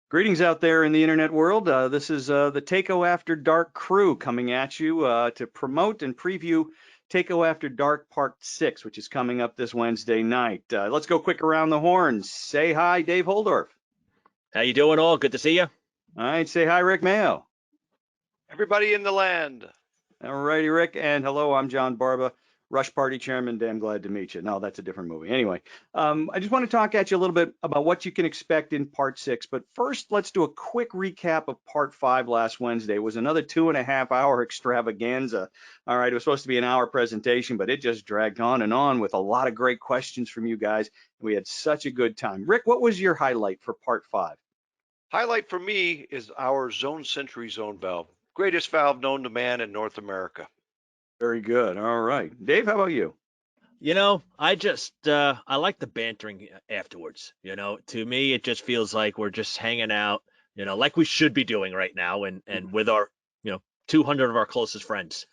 Greetings out there in the internet world. This is the Takeo After Dark crew coming at you to promote and preview Takeo After Dark Part 6, which is coming up this Wednesday night. Let's go quick around the horns. Say hi, Dave Holdorf. How you doing all? Good to see you. All right, say hi, Rick Mayo. Everybody in the land. All righty, Rick, and hello, I'm John Barba, Rush Party Chairman. Damn glad to meet you. No, that's a different movie. Anyway, I just want to talk at you a little bit about what you can expect in Part 6. But first, let's do a quick recap of Part 5 last Wednesday. It was another 2.5-hour extravaganza. All right, it was supposed to be an hour presentation, but it just dragged on and on with a lot of great questions from you guys. We had such a good time. Rick, what was your highlight for Part 5? Highlight for me is our Zone Sentry zone valve. Greatest valve known to man in North America. Very good. All right. Dave, how about you? You know, I like the bantering afterwards. You know, to me, it just feels like we're just hanging out, you know, like we should be doing right now and with our, 200 of our closest friends.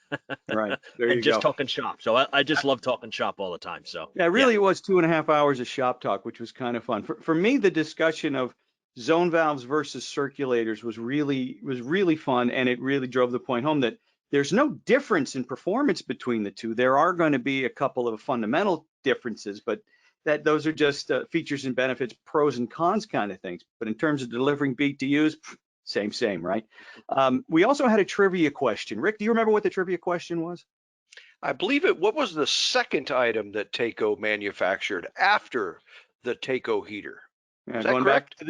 Right. There And you just go. talking shop. So I just love talking shop all the time. So Yeah, really, it was 2.5 hours of shop talk, which was kind of fun. For me, the discussion of zone valves versus circulators was really fun, and it really drove the point home that there's no difference in performance between the two. There are going to be a couple of fundamental differences, but those are just features and benefits, pros and cons kind of things. But in terms of delivering BTUs, same, right? We also had a trivia question. Rick, do you remember what the trivia question was? I believe what was the second item that Takeo manufactured after the Takeo heater? Yeah, Is that correct?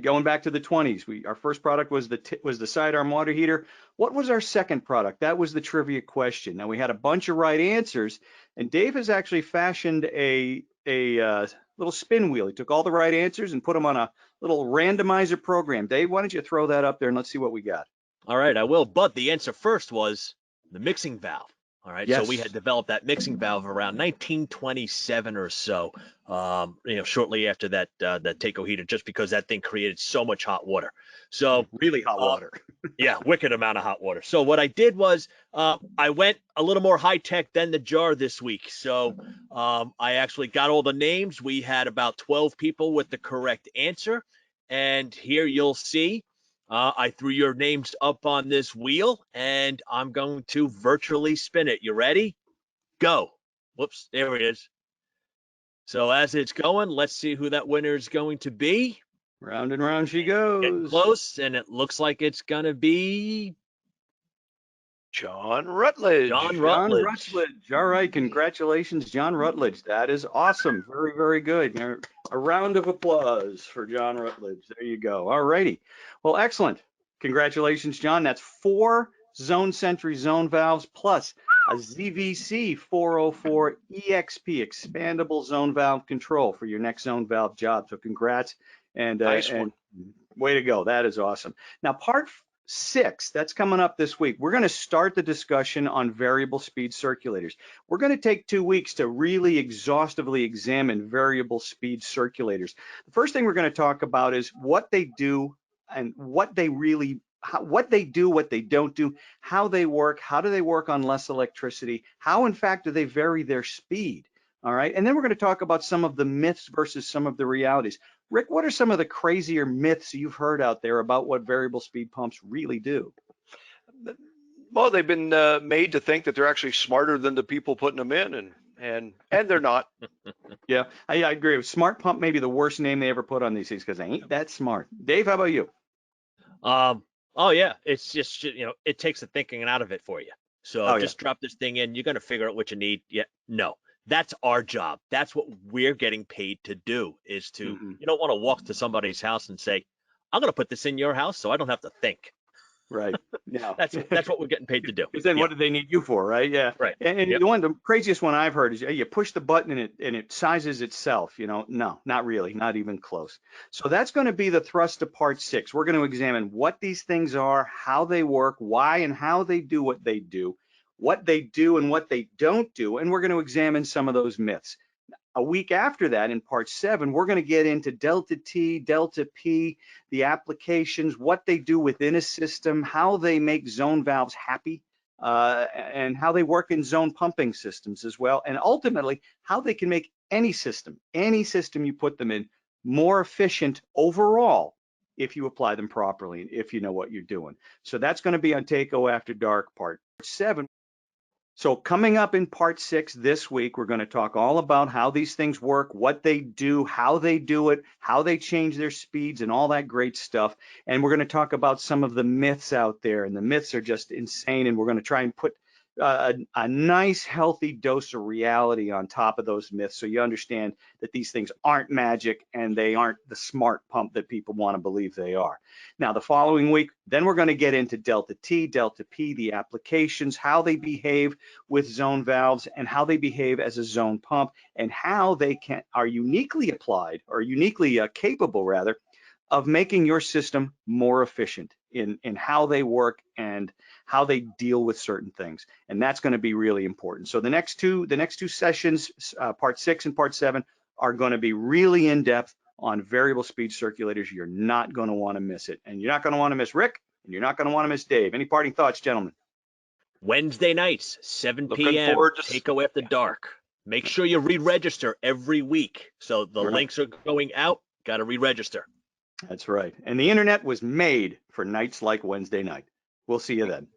Going back to the 20s. Our first product was the sidearm water heater. What was our second product? That was the trivia question. Now we had a bunch of right answers, and Dave has actually fashioned a little spin wheel. He took all the right answers and put them on a little randomizer program. Dave, why don't you throw that up there and let's see what we got? All right, I will. But the answer first was the mixing valve. All right, Yes. so we had developed that mixing valve around 1927 or so, shortly after that Takeo heater, just because that thing created so much hot water. So really hot water. Yeah, wicked amount of hot water. So what I did was I went a little more high tech than the jar this week. So I actually got all the names. We had about 12 people with the correct answer, and here you'll see. I threw your names up on this wheel, and I'm going to virtually spin it. You ready? Go. Whoops, there it is. So as it's going, let's see who that winner is going to be. Round and round she goes. Getting close, and it looks like it's going to be John Rutledge. John Rutledge. John Rutledge. All right, congratulations, John Rutledge. That is awesome. Very, very good. A round of applause for John Rutledge. There you go. All righty. Well, excellent. Congratulations, John. That's 4 Zone Sentry zone valves plus a ZVC 404 EXP expandable zone valve control for your next zone valve job. So congrats and Nice one. Way to go. That is awesome. Now, Part 6, that's coming up this week. We're going to start the discussion on variable speed circulators. We're going to take 2 weeks to really exhaustively examine variable speed circulators. The first thing we're going to talk about is what they do and what they do, what they don't do, how they work, how do they work on less electricity, how in fact do they vary their speed. All right, and then we're going to talk about some of the myths versus some of the realities. Rick, what are some of the crazier myths you've heard out there about what variable speed pumps really do? Well, they've been made to think that they're actually smarter than the people putting them in, and they're not. Yeah, I agree. Smart pump may be the worst name they ever put on these things because they ain't that smart. Dave, how about you? Oh yeah, it's just it takes the thinking out of it for you. So just drop this thing in. You're gonna figure out what you need. Yeah, no. That's our job. That's what we're getting paid to do, is to, you don't want to walk to somebody's house and say, I'm going to put this in your house so I don't have to think. Right. Yeah. That's what we're getting paid to do. Because then what do they need you for, right? Yeah. Right. And the craziest one I've heard is you push the button and it sizes itself. No, not really, not even close. So that's going to be the thrust of Part 6. We're going to examine what these things are, how they work, why and how they do what they do, what they do and what they don't do, and we're going to examine some of those myths. A week after that, in Part 7, we're going to get into Delta T, Delta P, the applications, what they do within a system, how they make zone valves happy, and how they work in zone pumping systems as well, and ultimately how they can make any system you put them in, more efficient overall if you apply them properly, if you know what you're doing. So that's going to be on Takeo After Dark Part 7. So coming up in Part 6 this week, we're going to talk all about how these things work, what they do, how they do it, how they change their speeds, and all that great stuff. And we're going to talk about some of the myths out there, and the myths are just insane, and we're going to try and put a nice, healthy dose of reality on top of those myths so you understand that these things aren't magic and they aren't the smart pump that people want to believe they are. Now, the following week, then we're going to get into Delta T, Delta P, the applications, how they behave with zone valves, and how they behave as a zone pump, and how they are uniquely applied, or uniquely capable, rather, of making your system more efficient in how they work and how they deal with certain things. And that's going to be really important. So the next two sessions, Part 6 and Part 7, are going to be really in depth on variable speed circulators. You're not going to want to miss it. And you're not going to want to miss Rick, and you're not going to want to miss Dave. Any parting thoughts, gentlemen? Wednesday nights, 7 Looking p.m. forward to Takeo After Dark. Make sure you re-register every week. So the links are going out. Got to re-register. That's right. And the internet was made for nights like Wednesday night. We'll see you then.